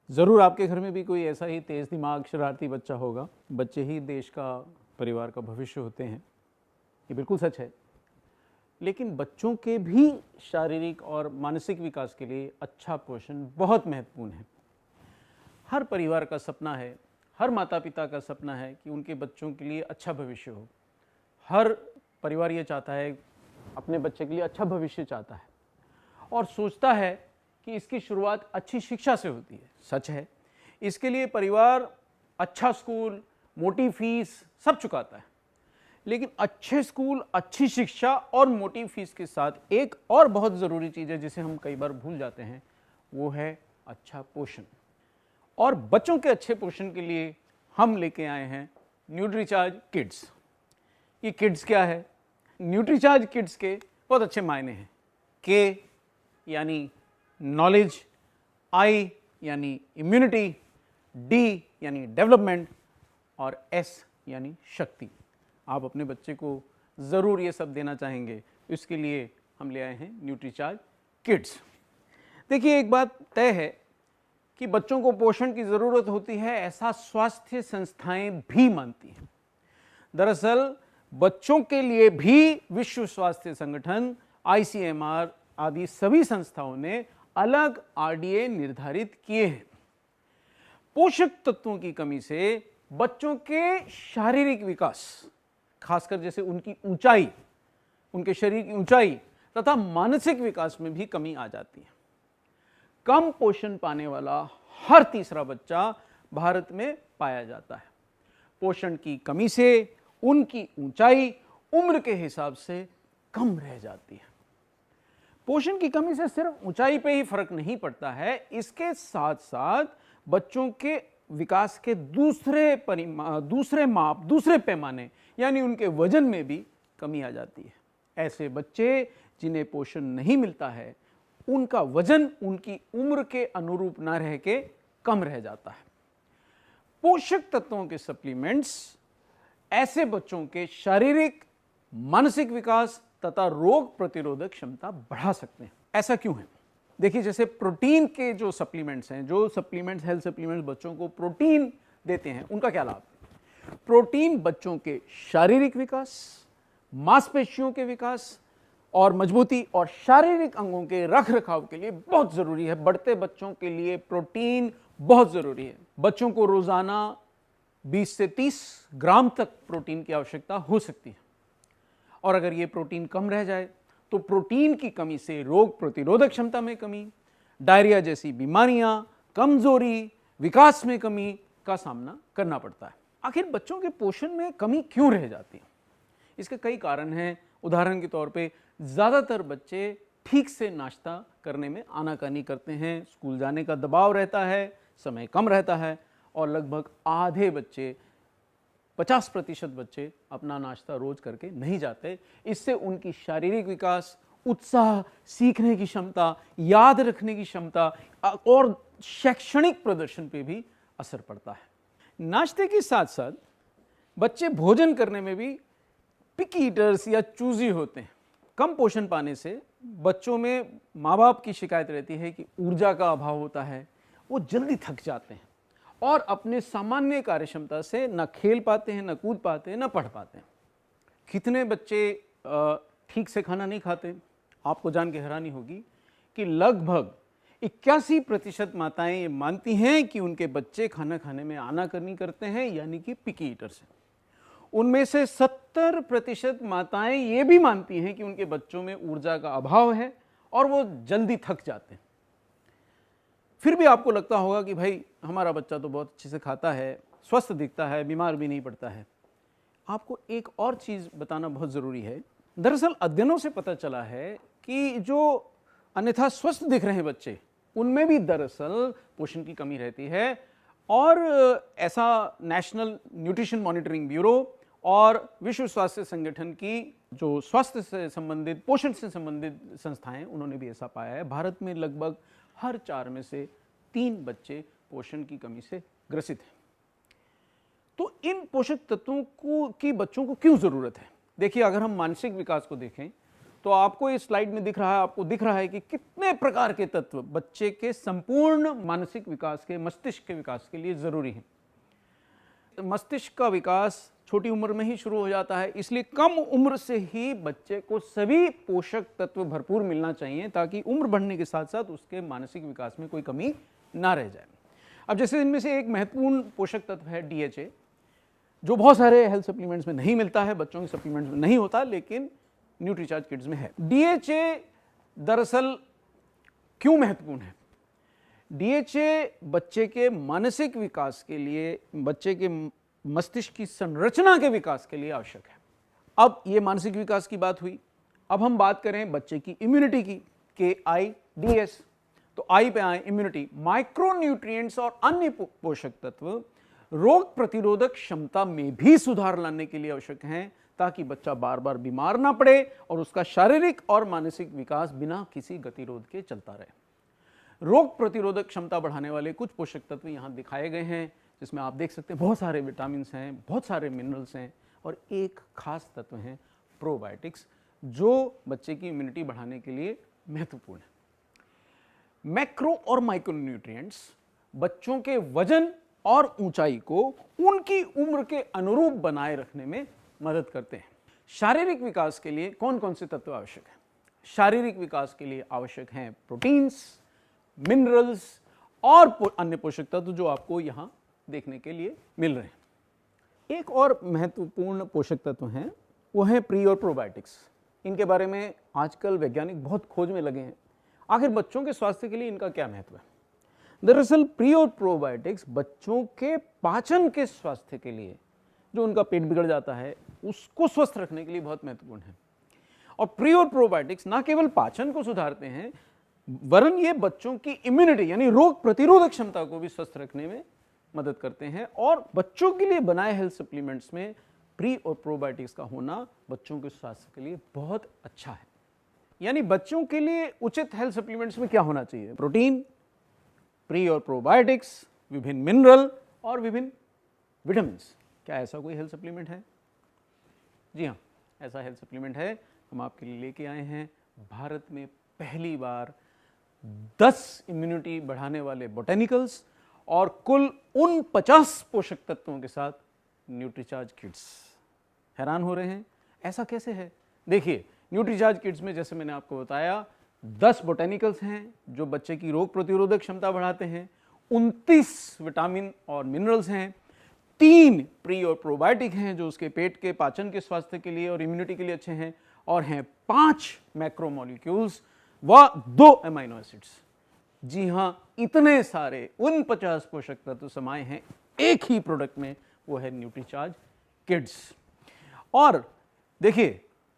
ज़रूर आपके घर में भी कोई ऐसा ही तेज़ दिमाग शरारती बच्चा होगा। बच्चे ही देश का, परिवार का भविष्य होते हैं, ये बिल्कुल सच है। लेकिन बच्चों के भी शारीरिक और मानसिक विकास के लिए अच्छा पोषण बहुत महत्वपूर्ण है। हर परिवार का सपना है, हर माता पिता का सपना है कि उनके बच्चों के लिए अच्छा भविष्य हो। हर परिवार ये चाहता है, अपने बच्चे के लिए अच्छा भविष्य चाहता है और सोचता है कि इसकी शुरुआत अच्छी शिक्षा से होती है। सच है, इसके लिए परिवार अच्छा स्कूल, मोटी फीस सब चुकाता है। लेकिन अच्छे स्कूल, अच्छी शिक्षा और मोटी फीस के साथ एक और बहुत ज़रूरी चीज़ है जिसे हम कई बार भूल जाते हैं, वो है अच्छा पोषण। और बच्चों के अच्छे पोषण के लिए हम लेके आए हैं न्यूट्रीचार्ज किड्स। ये किड्स क्या है? न्यूट्रीचार्ज किड्स के बहुत अच्छे मायने हैं। के यानी नॉलेज, आई यानी इम्यूनिटी, डी यानी डेवलपमेंट और एस यानी शक्ति। आप अपने बच्चे को ज़रूर ये सब देना चाहेंगे, इसके लिए हम ले आए हैं न्यूट्रीचार्ज किड्स। देखिए, एक बात तय है कि बच्चों को पोषण की ज़रूरत होती है, ऐसा स्वास्थ्य संस्थाएं भी मानती हैं। दरअसल बच्चों के लिए भी विश्व स्वास्थ्य संगठन, ICMR आदि सभी संस्थाओं ने अलग RDA निर्धारित किए हैं। पोषक तत्वों की कमी से बच्चों के शारीरिक विकास, खासकर जैसे उनकी ऊंचाई, उनके शरीर की ऊंचाई तथा मानसिक विकास में भी कमी आ जाती है। कम पोषण पाने वाला हर तीसरा बच्चा भारत में पाया जाता है। पोषण की कमी से उनकी ऊंचाई उम्र के हिसाब से कम रह जाती है। पोषण की कमी से सिर्फ ऊंचाई पे ही फर्क नहीं पड़ता है, इसके साथ साथ बच्चों के विकास के दूसरे पैमाने यानी उनके वजन में भी कमी आ जाती है। ऐसे बच्चे जिन्हें पोषण नहीं मिलता है, उनका वजन उनकी उम्र के अनुरूप ना रह के कम रह जाता है। पोषक तत्वों के सप्लीमेंट्स ऐसे बच्चों के शारीरिक, मानसिक विकास तथा रोग प्रतिरोधक क्षमता बढ़ा सकते हैं। ऐसा क्यों है? देखिए, जैसे प्रोटीन के जो सप्लीमेंट्स हैं, जो सप्लीमेंट्स, हेल्थ सप्लीमेंट्स बच्चों को प्रोटीन देते हैं, उनका क्या लाभ है? प्रोटीन बच्चों के शारीरिक विकास, मांसपेशियों के विकास और मजबूती और शारीरिक अंगों के रख रखाव के लिए बहुत जरूरी है। बढ़ते बच्चों के लिए प्रोटीन बहुत जरूरी है। बच्चों को रोजाना 20 से 30 ग्राम तक प्रोटीन की आवश्यकता हो सकती है और अगर ये प्रोटीन कम रह जाए तो प्रोटीन की कमी से रोग प्रतिरोधक क्षमता में कमी, डायरिया जैसी बीमारियां, कमजोरी, विकास में कमी का सामना करना पड़ता है। आखिर बच्चों के पोषण में कमी क्यों रह जाती है? इसके कई कारण हैं। उदाहरण के तौर पे ज़्यादातर बच्चे ठीक से नाश्ता करने में आनाकानी करते हैं, स्कूल जाने का दबाव रहता है, समय कम रहता है और लगभग आधे बच्चे, 50% बच्चे अपना नाश्ता रोज करके नहीं जाते। इससे उनकी शारीरिक विकास, उत्साह, सीखने की क्षमता, याद रखने की क्षमता और शैक्षणिक प्रदर्शन पे भी असर पड़ता है। नाश्ते के साथ साथ बच्चे भोजन करने में भी पिकी ईटर्स या चूजी होते हैं। कम पोषण पाने से बच्चों में माँ बाप की शिकायत रहती है कि ऊर्जा का अभाव होता है, वो जल्दी थक जाते हैं और अपने सामान्य कार्यक्षमता से न खेल पाते हैं, न कूद पाते हैं, न पढ़ पाते हैं। कितने बच्चे ठीक से खाना नहीं खाते? आपको जान के हैरानी होगी कि लगभग 81% माताएं ये मानती हैं कि उनके बच्चे खाना खाने में आनाकानी करते हैं, यानी कि पिकी ईटर्स हैं। उनमें से 70% माताएं ये भी मानती हैं कि उनके बच्चों में ऊर्जा का अभाव है और वो जल्दी थक जाते हैं। फिर भी आपको लगता होगा कि भाई हमारा बच्चा तो बहुत अच्छे से खाता है, स्वस्थ दिखता है, बीमार भी नहीं पड़ता है। आपको एक और चीज़ बताना बहुत ज़रूरी है। दरअसल अध्ययनों से पता चला है कि जो अन्यथा स्वस्थ दिख रहे हैं बच्चे, उनमें भी दरअसल पोषण की कमी रहती है और ऐसा नेशनल न्यूट्रिशन मॉनिटरिंग ब्यूरो और विश्व स्वास्थ्य संगठन की जो स्वास्थ्य से संबंधित, पोषण से संबंधित संस्थाएं, उन्होंने भी ऐसा पाया है। भारत में लगभग हर 4 में से 3 बच्चे पोषण की कमी से ग्रसित हैं। तो इन पोषक तत्वों की बच्चों को क्यों जरूरत है? देखिए, अगर हम मानसिक विकास को देखें तो आपको इस स्लाइड में दिख रहा है, आपको दिख रहा है कि कितने प्रकार के तत्व बच्चे के संपूर्ण मानसिक विकास के, मस्तिष्क के विकास के लिए जरूरी हैं। मस्तिष्क का विकास छोटी उम्र में ही शुरू हो जाता है, इसलिए कम उम्र से ही बच्चे को सभी पोषक तत्व भरपूर मिलना चाहिए ताकि उम्र बढ़ने के साथ साथ उसके मानसिक विकास में कोई कमी ना रह जाए। अब जैसे इनमें से एक महत्वपूर्ण पोषक तत्व है DHA, जो बहुत सारे हेल्थ सप्लीमेंट्स में नहीं मिलता है, बच्चों के सप्लीमेंट्स में नहीं होता, लेकिन न्यूट्रीचार्ज किड्स में है। DHA दरअसल क्यों महत्वपूर्ण है? DHA बच्चे के मानसिक विकास के लिए, बच्चे के मस्तिष्क की संरचना के विकास के लिए आवश्यक है। अब ये मानसिक विकास की बात हुई, अब हम बात करें बच्चे की इम्यूनिटी की, KIDS। तो आई पे आए, इम्यूनिटी। माइक्रोन्यूट्रिएंट्स और अन्य पोषक तत्व रोग प्रतिरोधक क्षमता में भी सुधार लाने के लिए आवश्यक हैं ताकि बच्चा बार बार बीमार ना पड़े और उसका शारीरिक और मानसिक विकास बिना किसी गतिरोध के चलता रहे। रोग प्रतिरोधक क्षमता बढ़ाने वाले कुछ पोषक तत्व यहां दिखाए गए हैं, जिसमें आप देख सकते हैं बहुत सारे विटामिन हैं, बहुत सारे मिनरल्स हैं और एक खास तत्व है प्रोबायोटिक्स, जो बच्चे की इम्यूनिटी बढ़ाने के लिए महत्वपूर्ण है। मैक्रो और माइक्रोन्यूट्रिएंट्स बच्चों के वजन और ऊंचाई को उनकी उम्र के अनुरूप बनाए रखने में मदद करते हैं। शारीरिक विकास के लिए कौन कौन से तत्व आवश्यक हैं? शारीरिक विकास के लिए आवश्यक हैं प्रोटीन्स, मिनरल्स और अन्य पोषक तत्व जो आपको यहां देखने के लिए मिल रहे हैं। एक और महत्वपूर्ण पोषक तत्व हैं, वो है प्री और प्रोबायोटिक्स। इनके बारे में आजकल वैज्ञानिक बहुत खोज में लगे हैं। आखिर बच्चों के स्वास्थ्य के लिए इनका क्या महत्व है? दरअसल प्री और प्रोबायोटिक्स बच्चों के पाचन के स्वास्थ्य के लिए, जो उनका पेट बिगड़ जाता है उसको स्वस्थ रखने के लिए बहुत महत्वपूर्ण है। और प्री और प्रोबायोटिक्स ना केवल पाचन को सुधारते हैं, वरन ये बच्चों की इम्यूनिटी यानी रोग प्रतिरोधक क्षमता को भी स्वस्थ रखने में मदद करते हैं। और बच्चों के लिए बनाए हेल्थ सप्लीमेंट्स में प्री और प्रोबायोटिक्स का होना बच्चों के स्वास्थ्य के लिए बहुत अच्छा है। यानी बच्चों के लिए उचित हेल्थ सप्लीमेंट्स में क्या होना चाहिए? प्रोटीन, प्री और प्रोबायोटिक्स, विभिन्न मिनरल और विभिन्न विटामिन्स। क्या ऐसा कोई हेल्थ सप्लीमेंट है? जी हाँ, ऐसा हेल्थ सप्लीमेंट है, हम आपके लिए लेके आए हैं। भारत में पहली बार 10 इम्यूनिटी बढ़ाने वाले बोटेनिकल्स और कुल उन 50 पोषक तत्वों के साथ न्यूट्रीचार्ज किड्स। हैरान हो रहे हैं ऐसा कैसे है? देखिए, न्यूट्रीचार्ज किड्स में जैसे मैंने आपको बताया 10 बोटेनिकल्स हैं जो बच्चे की रोग प्रतिरोधक क्षमता बढ़ाते हैं, 29 विटामिन और मिनरल्स हैं, 3 प्री और प्रोबायोटिक हैं जो उसके पेट के पाचन के स्वास्थ्य के लिए और इम्यूनिटी के लिए अच्छे हैं, और हैं 5 मैक्रोमोलिक्यूल्स व 2 अमीनो एसिड्स। जी हाँ, इतने सारे 49 पोषक तत्व समाये हैं एक ही प्रोडक्ट में, वो है न्यूट्रीचार्ज किड्स। और देखिए,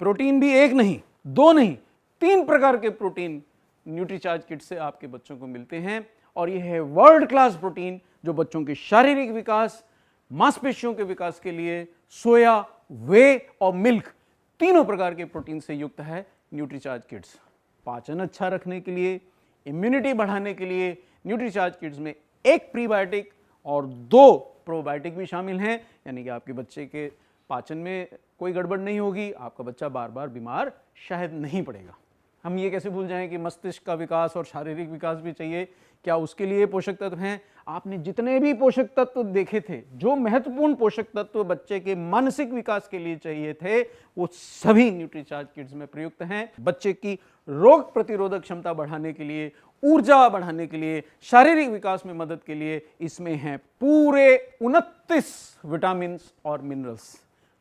प्रोटीन भी एक नहीं, 2 नहीं, 3 प्रकार के प्रोटीन न्यूट्रीचार्ज किड्स से आपके बच्चों को मिलते हैं। और यह है वर्ल्ड क्लास प्रोटीन जो बच्चों के शारीरिक विकास, मांसपेशियों के विकास के लिए सोया, वे और मिल्क, तीनों प्रकार के प्रोटीन से युक्त है न्यूट्रीचार्ज किड्स। पाचन अच्छा रखने के लिए, इम्यूनिटी बढ़ाने के लिए न्यूट्रीचार्ज किड्स में 1 प्रीबायोटिक और 2 प्रोबायोटिक भी शामिल हैं, यानी कि आपके बच्चे के पाचन में कोई गड़बड़ नहीं होगी, आपका बच्चा बार बार बीमार शायद नहीं पड़ेगा। हम ये कैसे भूल जाएं कि मस्तिष्क का विकास और शारीरिक विकास भी चाहिए, क्या उसके लिए पोषक तत्व हैं? आपने जितने भी पोषक तत्व देखे थे, जो महत्वपूर्ण पोषक तत्व बच्चे के मानसिक विकास के लिए चाहिए थे, वो सभी न्यूट्रीचार्ज किड्स में प्रयुक्त हैं। बच्चे की रोग प्रतिरोधक क्षमता बढ़ाने के लिए, ऊर्जा बढ़ाने के लिए, शारीरिक विकास में मदद के लिए इसमें हैं पूरे 29 विटामिन और मिनरल्स।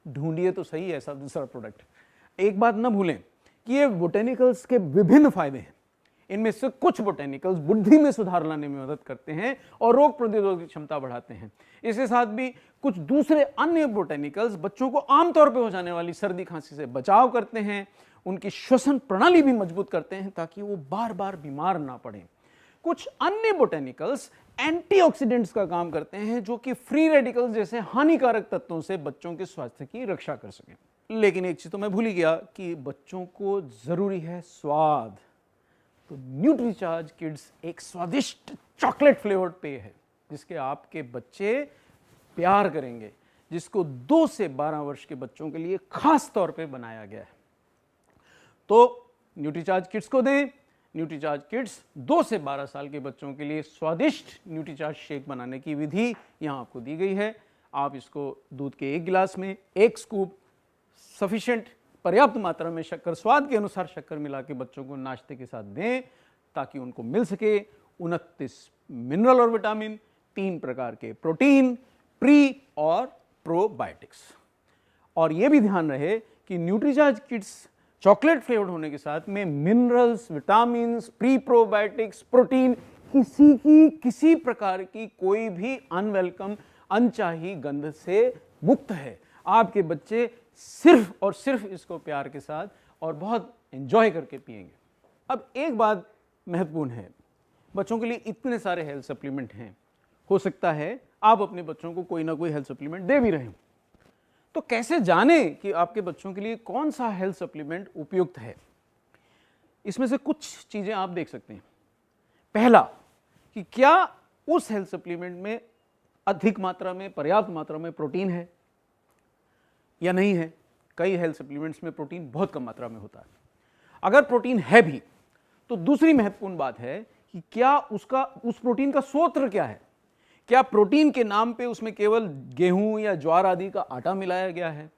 ढूंढिए तो सही ऐसा दूसरा प्रोडक्ट। एक बात न भूलें कि ये बोटेनिकल्स के विभिन्न फायदे हैं। इनमें से कुछ बोटेनिकल्स बुद्धि में सुधार लाने में मदद करते हैं और रोग प्रतिरोधक क्षमता बढ़ाते हैं। इसके साथ भी कुछ दूसरे अन्य बोटेनिकल्स बच्चों को आमतौर पर हो जाने वाली सर्दी खांसी से बचाव करते हैं, उनकी श्वसन प्रणाली भी मजबूत करते हैं ताकि वो बार बार बीमार ना पड़े। कुछ अन्य बोटेनिकल्स एंटीऑक्सीडेंट्स का काम करते हैं जो कि फ्री रेडिकल्स जैसे हानिकारक तत्वों से बच्चों के स्वास्थ्य की रक्षा कर सकें। लेकिन एक चीज तो मैं भूल ही गया कि बच्चों को जरूरी है स्वाद। तो न्यूट्रीचार्ज किड्स एक स्वादिष्ट चॉकलेट फ्लेवर्ड पेय है जिसके आपके बच्चे प्यार करेंगे, जिसको 2 से 12 वर्ष के बच्चों के लिए खास तौर पे बनाया गया है। तो न्यूट्रीचार्ज किड्स को दें। न्यूट्रीचार्ज किड्स 2 से 12 साल के बच्चों के लिए स्वादिष्ट न्यूट्रीचार्ज शेक बनाने की विधि यहाँ आपको दी गई है। आप इसको दूध के 1 गिलास में 1 स्कूप सफिशिएंट पर्याप्त मात्रा में शक्कर, स्वाद के अनुसार शक्कर मिला के बच्चों को नाश्ते के साथ दें, ताकि उनको मिल सके 29 मिनरल और विटामिन, 3 प्रकार के प्रोटीन, प्री और प्रोबायोटिक्स। और यह भी ध्यान रहे कि न्यूट्रीचार्ज किड्स चॉकलेट फ्लेवर्ड होने के साथ में minerals, vitamin, pre probiotics, protein, किसी प्रकार की कोई भी अनवेलकम, अनचाही गंध से मुक्त है। आपके बच्चे सिर्फ और सिर्फ इसको प्यार के साथ और बहुत एंजॉय करके पिएंगे। अब एक बात महत्वपूर्ण है, बच्चों के लिए इतने सारे हेल्थ सप्लीमेंट हैं, हो सकता है आप अपने बच्चों को कोई ना कोई हेल्थ सप्लीमेंट दे भी रहे हो, तो कैसे जाने कि आपके बच्चों के लिए कौन सा हेल्थ सप्लीमेंट उपयुक्त है? इसमें से कुछ चीजें आप देख सकते हैं। पहला, कि क्या उस हेल्थ सप्लीमेंट में अधिक मात्रा में, पर्याप्त मात्रा में प्रोटीन है या नहीं है। कई हेल्थ सप्लीमेंट्स में प्रोटीन बहुत कम मात्रा में होता है। अगर प्रोटीन है भी तो दूसरी महत्वपूर्ण बात है कि क्या उस प्रोटीन का स्रोत क्या है। क्या प्रोटीन के नाम पे उसमें केवल गेहूं या ज्वार आदि का आटा मिलाया गया है?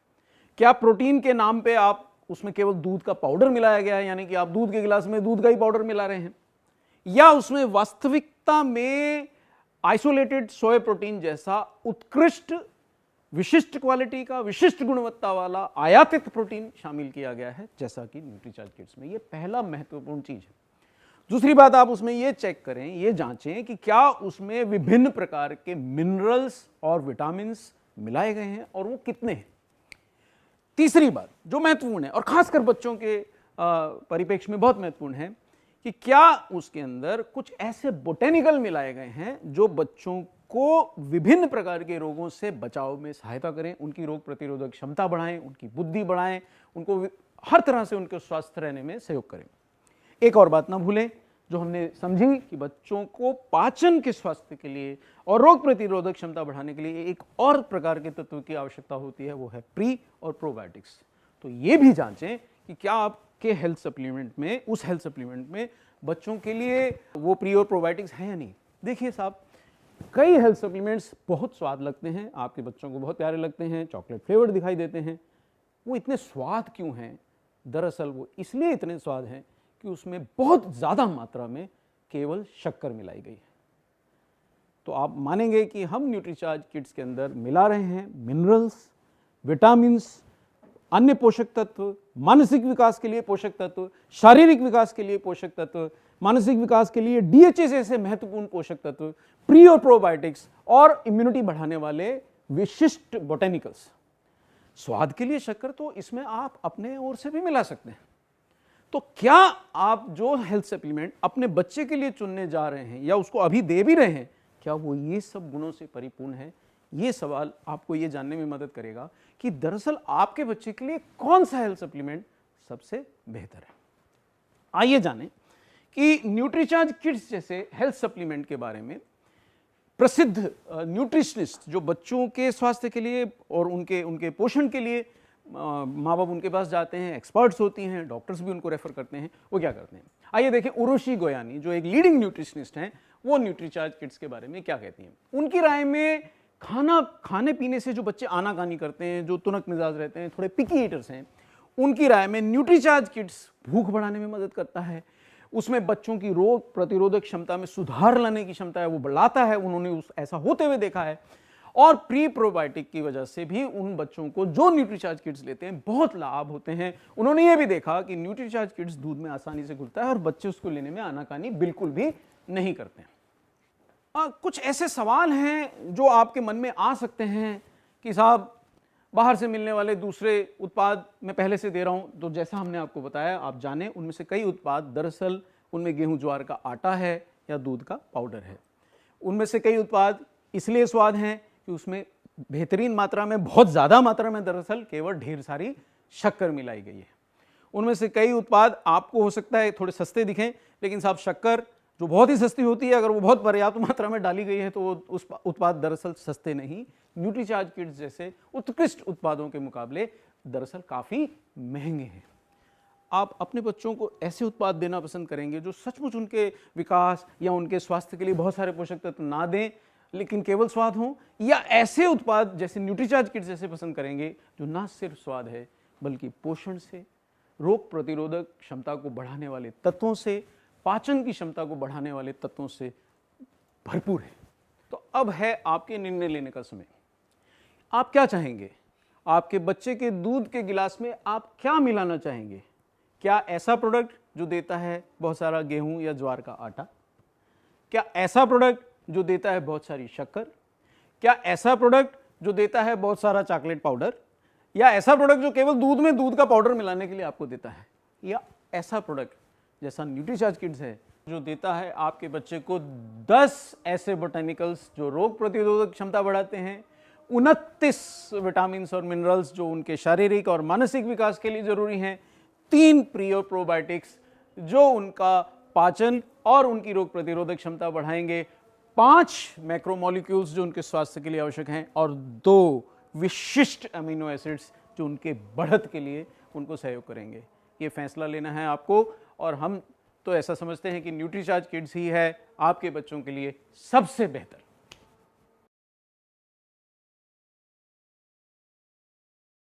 क्या प्रोटीन के नाम पे आप उसमें केवल दूध का पाउडर मिलाया गया है, यानी कि आप दूध के गिलास में दूध का ही पाउडर मिला रहे हैं, या उसमें वास्तविकता में आइसोलेटेड सोया प्रोटीन जैसा उत्कृष्ट, विशिष्ट क्वालिटी का, विशिष्ट गुणवत्ता वाला आयातित प्रोटीन शामिल किया गया है, जैसा कि न्यूट्रीचार्ज किड्स में। यह पहला महत्वपूर्ण चीज है। दूसरी बात, आप उसमें यह चेक करें, यह जांचें कि क्या उसमें विभिन्न प्रकार के मिनरल्स और विटामिन्स मिलाए गए हैं और वो कितने हैं। तीसरी बात जो महत्वपूर्ण है और खासकर बच्चों के परिप्रेक्ष्य में बहुत महत्वपूर्ण है, कि क्या उसके अंदर कुछ ऐसे बोटेनिकल मिलाए गए हैं जो बच्चों को विभिन्न प्रकार के रोगों से बचाव में सहायता करें, उनकी रोग प्रतिरोधक क्षमता बढ़ाएं, उनकी बुद्धि बढ़ाएं, उनको हर तरह से उनके स्वस्थ रहने में सहयोग करें। एक और बात ना भूलें जो हमने समझी कि बच्चों को पाचन के स्वास्थ्य के लिए और रोग प्रतिरोधक क्षमता बढ़ाने के लिए एक और प्रकार के तत्व की आवश्यकता होती है, वो है प्री और प्रोबायोटिक्स। तो ये भी जांचें कि क्या आपके हेल्थ सप्लीमेंट में, उस हेल्थ सप्लीमेंट में बच्चों के लिए वो प्री और प्रोबायोटिक्स हैं या नहीं। देखिए साहब, कई हेल्थ सप्लीमेंट्स बहुत स्वाद लगते हैं, आपके बच्चों को बहुत प्यारे लगते हैं, चॉकलेट फ्लेवर्ड दिखाई देते हैं। वो इतने स्वाद क्यों हैं? दरअसल वो इसलिए इतने स्वाद हैं कि उसमें बहुत ज़्यादा मात्रा में केवल शक्कर मिलाई गई है। तो आप मानेंगे कि हम न्यूट्रीचार्ज किड्स के अंदर मिला रहे हैं मिनरल्स, विटामिन्स, अन्य पोषक तत्व, मानसिक विकास के लिए पोषक तत्व, शारीरिक विकास के लिए पोषक तत्व, मानसिक विकास के लिए डीएचए जैसे महत्वपूर्ण पोषक तत्व, प्री और प्रोबायोटिक्स और इम्यूनिटी बढ़ाने वाले विशिष्ट बोटेनिकल्स। स्वाद के लिए शक्कर तो इसमें आप अपने ओर से भी मिला सकते हैं। तो क्या आप जो हेल्थ सप्लीमेंट अपने बच्चे के लिए चुनने जा रहे हैं या उसको अभी दे भी रहे हैं, क्या वो ये सब गुणों से परिपूर्ण है? ये सवाल आपको ये जानने में मदद करेगा कि दरअसल आपके बच्चे के लिए कौन सा हेल्थ सप्लीमेंट सबसे बेहतर है। आइए जानें कि न्यूट्रीचार्ज किड्स जैसे हेल्थ सप्लीमेंट के बारे में प्रसिद्ध न्यूट्रिशनिस्ट जो बच्चों के स्वास्थ्य के लिए और उनके पोषण के लिए माँ बाप उनके पास जाते हैं, एक्सपर्ट्स होती हैं, डॉक्टर्स भी उनको रेफर करते हैं, वो क्या करते हैं। आइए देखें उर्वशी गोयानी जो एक लीडिंग न्यूट्रिशनिस्ट हैं, वो न्यूट्रीचार्ज किड्स के बारे में क्या कहती हैं। उनकी राय में खाने पीने से जो बच्चे आनाकानी करते हैं, जो तुनक मिजाज रहते हैं, थोड़े पिकी ईटर्स हैं, उनकी राय में न्यूट्रीचार्ज किड्स भूख बढ़ाने में मदद करता है, उसमें बच्चों की रोग प्रतिरोधक क्षमता में सुधार लाने की क्षमता है वो बढ़ाता है, उन्होंने ऐसा होते हुए देखा है। और प्री प्रोबायोटिक की वजह से भी उन बच्चों को जो न्यूट्रीचार्ज किड्स लेते हैं बहुत लाभ होते हैं। उन्होंने ये भी देखा कि न्यूट्रीचार्ज किड्स दूध में आसानी से घुलता है और बच्चे उसको लेने में आनाकानी बिल्कुल भी नहीं करते हैं। कुछ ऐसे सवाल हैं जो आपके मन में आ सकते हैं कि साहब बाहर से मिलने वाले दूसरे उत्पाद मैं पहले से दे रहा हूं, तो जैसा हमने आपको बताया आप जाने उनमें से कई उत्पाद दरअसल उनमें गेहूं ज्वार का आटा है या दूध का पाउडर है। उनमें से कई उत्पाद इसलिए स्वाद हैं कि उसमें बेहतरीन मात्रा में, बहुत ज़्यादा मात्रा में दरअसल केवल ढेर सारी शक्कर मिलाई गई है। उनमें से कई उत्पाद आपको हो सकता है थोड़े सस्ते दिखें, लेकिन साहब शक्कर जो बहुत ही सस्ती होती है, अगर वो बहुत पर्याप्त मात्रा में डाली गई है तो उस उत्पाद दरअसल सस्ते नहीं, न्यूट्रीचार्ज किड्स जैसे उत्कृष्ट उत्पादों के मुकाबले दरअसल काफ़ी महंगे हैं। आप अपने बच्चों को ऐसे उत्पाद देना पसंद करेंगे जो सचमुच उनके विकास या उनके स्वास्थ्य के लिए बहुत सारे पोषक तत्व ना दें लेकिन केवल स्वाद हो, या ऐसे उत्पाद जैसे न्यूट्रीचार्ज किट्स जैसे पसंद करेंगे जो ना सिर्फ स्वाद है बल्कि पोषण से, रोग प्रतिरोधक क्षमता को बढ़ाने वाले तत्वों से, पाचन की क्षमता को बढ़ाने वाले तत्वों से भरपूर है। तो अब है आपके निर्णय लेने का समय। आप क्या चाहेंगे? आपके बच्चे के दूध के गिलास में आप क्या मिलाना चाहेंगे? क्या ऐसा प्रोडक्ट जो देता है बहुत सारा गेहूं या ज्वार का आटा? क्या ऐसा प्रोडक्ट जो देता है बहुत सारी शक्कर? क्या ऐसा प्रोडक्ट जो देता है बहुत सारा चॉकलेट पाउडर? या ऐसा प्रोडक्ट जो केवल दूध में दूध का पाउडर मिलाने के लिए आपको देता है? या ऐसा प्रोडक्ट जैसा न्यूट्रीचार्ज किड्स है जो देता है आपके बच्चे को 10 ऐसे बोटेनिकल्स जो रोग प्रतिरोधक क्षमता बढ़ाते हैं, 29 विटामिन और मिनरल्स जो उनके शारीरिक और मानसिक विकास के लिए जरूरी हैं, 3 प्रोबायोटिक्स जो उनका पाचन और उनकी रोग प्रतिरोधक क्षमता बढ़ाएंगे, 5 मैक्रोमोलिक्यूल्स जो उनके स्वास्थ्य के लिए आवश्यक हैं, और 2 विशिष्ट अमीनो एसिड्स जो उनके बढ़त के लिए उनको सहयोग करेंगे। ये फैसला लेना है आपको, और हम तो ऐसा समझते हैं कि न्यूट्रीचार्ज किड्स ही है आपके बच्चों के लिए सबसे बेहतर।